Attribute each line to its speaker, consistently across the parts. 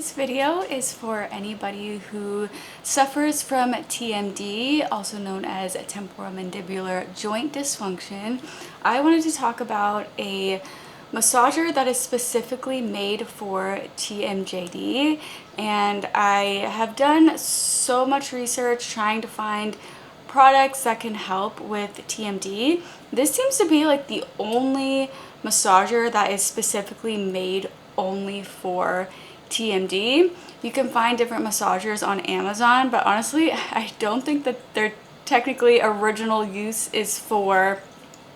Speaker 1: This video is for anybody who suffers from TMD, also known as temporomandibular joint dysfunction. I wanted to talk about a massager that is specifically made for TMJD, and I have done so much research trying to find products that can help with TMD. This seems to be like the only massager that is specifically made only for TMD. You can find different massagers on Amazon, but honestly, I don't think that their technically original use is for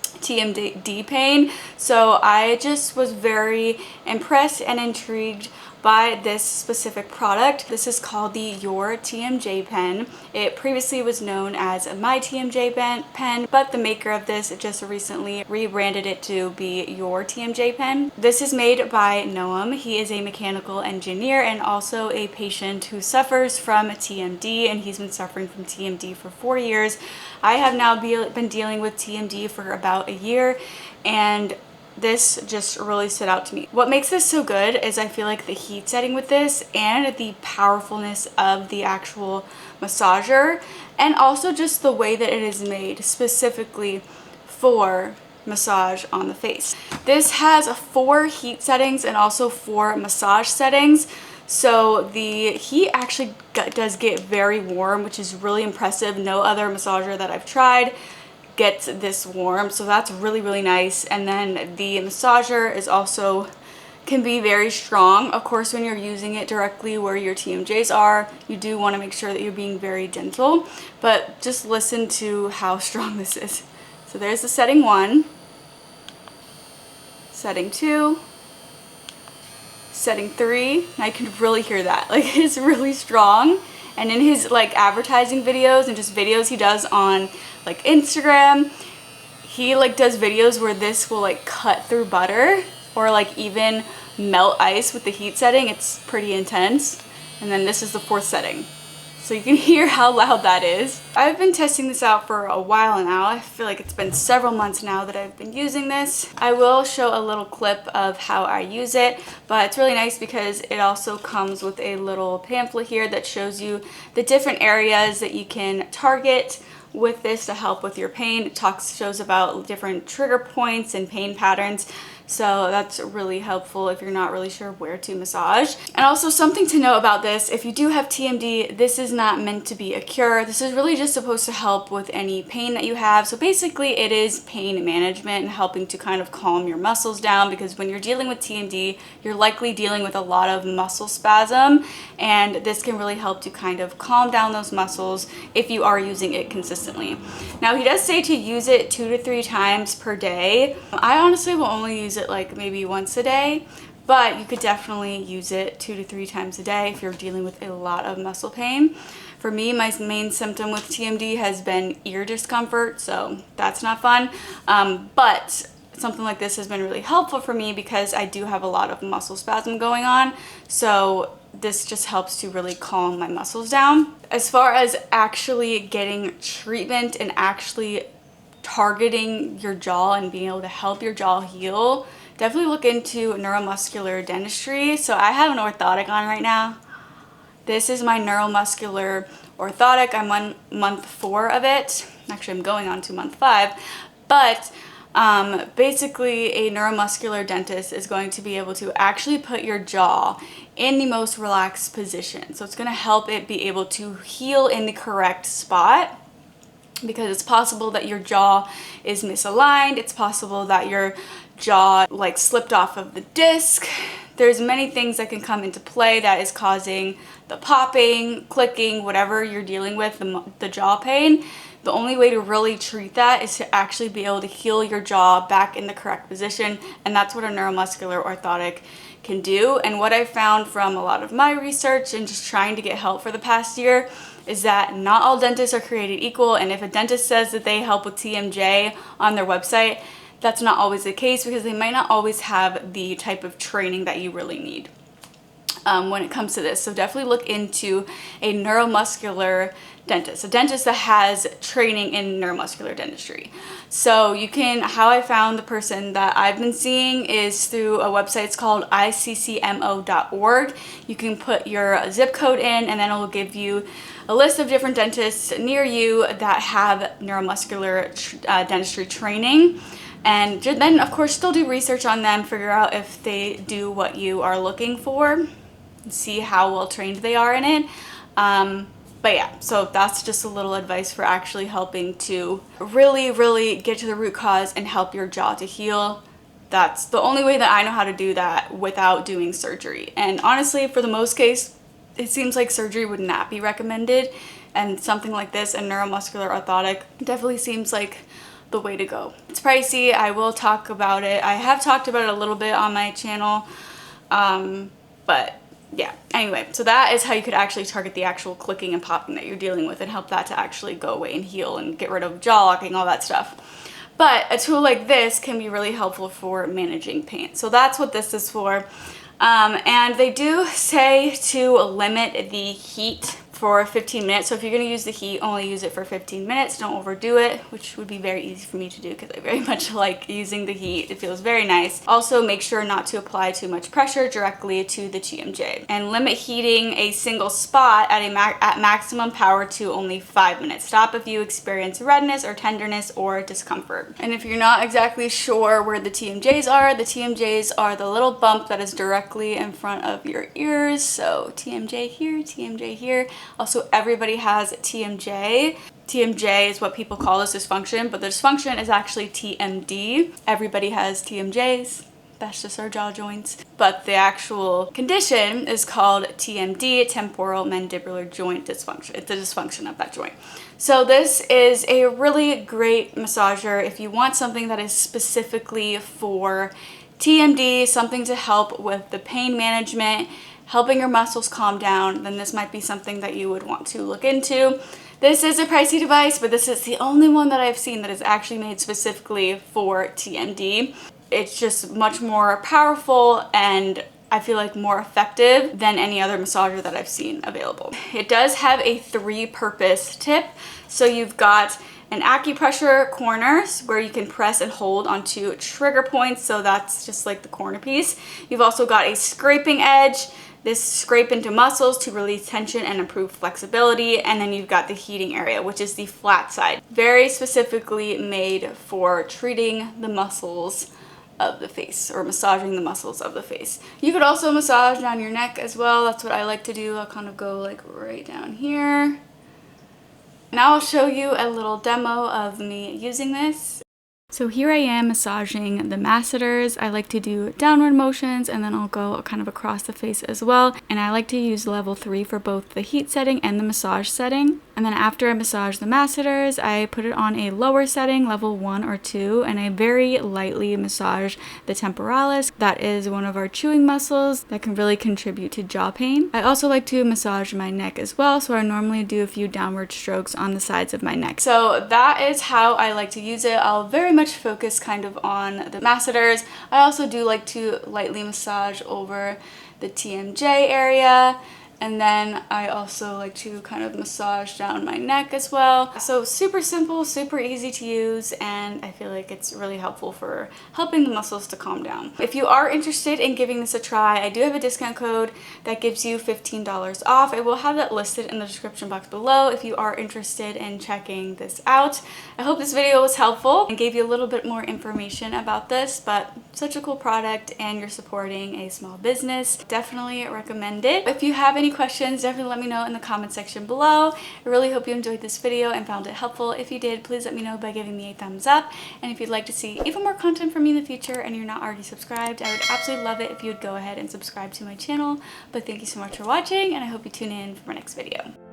Speaker 1: TMD pain. So I just was very impressed and intrigued by this specific product. This is called the YourTMJ pen. It previously was known as my TMJ pen, but the maker of this just recently rebranded it to be YourTMJ pen. This is made by Noam. He is a mechanical engineer and also a patient who suffers from TMD, and he's been suffering from TMD for 4 years. I have now been dealing with TMD for about a year, and this just really stood out to me. What makes this so good is I feel like the heat setting with this and the powerfulness of the actual massager, and also just the way that it is made specifically for massage on the face. This has 4 heat settings and also 4 massage settings. So the heat actually does get very warm, which is really impressive. No other massager that I've tried gets this warm, so that's really nice. And then the massager is also can be very strong. Of course, when you're using it directly where your TMJs are, you do want to make sure that you're being very gentle, but just listen to how strong this is. So there's the setting 1, setting 2, setting 3, and I can really hear that. Like, it's really strong. And in his like advertising videos and just videos he does on like Instagram, he like does videos where this will like cut through butter or like even melt ice with the heat setting. It's pretty intense. And then this is the 4th setting. So you can hear how loud that is. I've been testing this out for a while now. I feel like it's been several months now that I've been using this. I will show a little clip of how I use it, but it's really nice because it also comes with a little pamphlet here that shows you the different areas that you can target with this to help with your pain. It shows about different trigger points and pain patterns. So that's really helpful if you're not really sure where to massage. And also something to know about this, if you do have TMD, this is not meant to be a cure. This is really just supposed to help with any pain that you have. So basically it is pain management and helping to kind of calm your muscles down, because when you're dealing with TMD, you're likely dealing with a lot of muscle spasm, and this can really help to kind of calm down those muscles if you are using it consistently. Now he does say to use it 2 to 3 times per day. I honestly will only use it like maybe once a day, but you could definitely use it 2 to 3 times a day if you're dealing with a lot of muscle pain. For me, my main symptom with TMD has been ear discomfort, so that's not fun. But something like this has been really helpful for me because I do have a lot of muscle spasm going on. So this just helps to really calm my muscles down. As far as actually getting treatment and actually targeting your jaw and being able to help your jaw heal, definitely look into neuromuscular dentistry. So I have an orthotic on right now. This is my neuromuscular orthotic. I'm on month 4 of it. Actually, I'm going on to month 5. But basically a neuromuscular dentist is going to be able to actually put your jaw in the most relaxed position. So it's going to help it be able to heal in the correct spot, because it's possible that your jaw is misaligned. It's possible that your jaw like slipped off of the disc. There's many things that can come into play that is causing the popping, clicking, whatever you're dealing with, the jaw pain. The only way to really treat that is to actually be able to heal your jaw back in the correct position, and that's what a neuromuscular orthotic can do. And what I found from a lot of my research and just trying to get help for the past year is that not all dentists are created equal, and if a dentist says that they help with TMJ on their website, that's not always the case, because they might not always have the type of training that you really need. when it comes to this. So definitely look into a neuromuscular dentist, a dentist that has training in neuromuscular dentistry. So you can, how I found the person that I've been seeing is through a website. It's called iccmo.org. You can put your zip code in, and then it will give you a list of different dentists near you that have neuromuscular dentistry training. And then of course still do research on them, figure out if they do what you are looking for, see how well trained they are in it. But yeah, so that's just a little advice for actually helping to really get to the root cause and help your jaw to heal. That's the only way that I know how to do that without doing surgery. And honestly, for the most case, it seems like surgery would not be recommended, and something like this, a neuromuscular orthotic, definitely seems like the way to go. It's pricey. I will talk about it. I have talked about it a little bit on my channel, but yeah, anyway, so that is how you could actually target the actual clicking and popping that you're dealing with and help that to actually go away and heal and get rid of jaw locking, all that stuff. But a tool like this can be really helpful for managing pain. So that's what this is for. And they do say to limit the heat for 15 minutes. So if you're going to use the heat, only use it for 15 minutes. Don't overdo it, which would be very easy for me to do because I very much like using the heat. It feels very nice. Also, make sure not to apply too much pressure directly to the TMJ. And limit heating a single spot at maximum power to only 5 minutes. Stop if you experience redness or tenderness or discomfort. And if you're not exactly sure where the TMJs are the little bump that is directly in front of your ears. So TMJ here, TMJ here. Also, everybody has TMJ. TMJ is what people call this dysfunction, but the dysfunction is actually TMD. Everybody has TMJs. That's just our jaw joints. But the actual condition is called TMD, temporomandibular joint dysfunction. It's a dysfunction of that joint. So this is a really great massager if you want something that is specifically for TMD, something to help with the pain management, helping your muscles calm down, then this might be something that you would want to look into. This is a pricey device, but this is the only one that I've seen that is actually made specifically for TMD. It's just much more powerful and I feel like more effective than any other massager that I've seen available. It does have a 3-purpose tip. So you've got an acupressure corners where you can press and hold onto trigger points. So that's just like the corner piece. You've also got a scraping edge. This scrape into muscles to release tension and improve flexibility. And then you've got the heating area, which is the flat side. Very specifically made for treating the muscles of the face or massaging the muscles of the face. You could also massage down your neck as well. That's what I like to do. I'll kind of go like right down here. Now I'll show you a little demo of me using this. So here I am massaging the masseters. I like to do downward motions and then I'll go kind of across the face as well. And I like to use level 3 for both the heat setting and the massage setting. And then after I massage the masseters, I put it on a lower setting, level 1 or 2, and I very lightly massage the temporalis. That is one of our chewing muscles that can really contribute to jaw pain. I also like to massage my neck as well, so I normally do a few downward strokes on the sides of my neck. So that is how I like to use it. I'll very much focus kind of on the masseters. I also do like to lightly massage over the TMJ area. And then I also like to kind of massage down my neck as well. So super simple, super easy to use, and I feel like it's really helpful for helping the muscles to calm down. If you are interested in giving this a try, I do have a discount code that gives you $15 off. I will have that listed in the description box below if you are interested in checking this out. I hope this video was helpful and gave you a little bit more information about this, but such a cool product and you're supporting a small business. Definitely recommend it. If you have any questions, definitely let me know in the comment section below. I really hope you enjoyed this video and found it helpful. If you did, please let me know by giving me a thumbs up. And if you'd like to see even more content from me in the future and you're not already subscribed, I would absolutely love it if you would go ahead and subscribe to my channel. But thank you so much for watching, and I hope you tune in for my next video.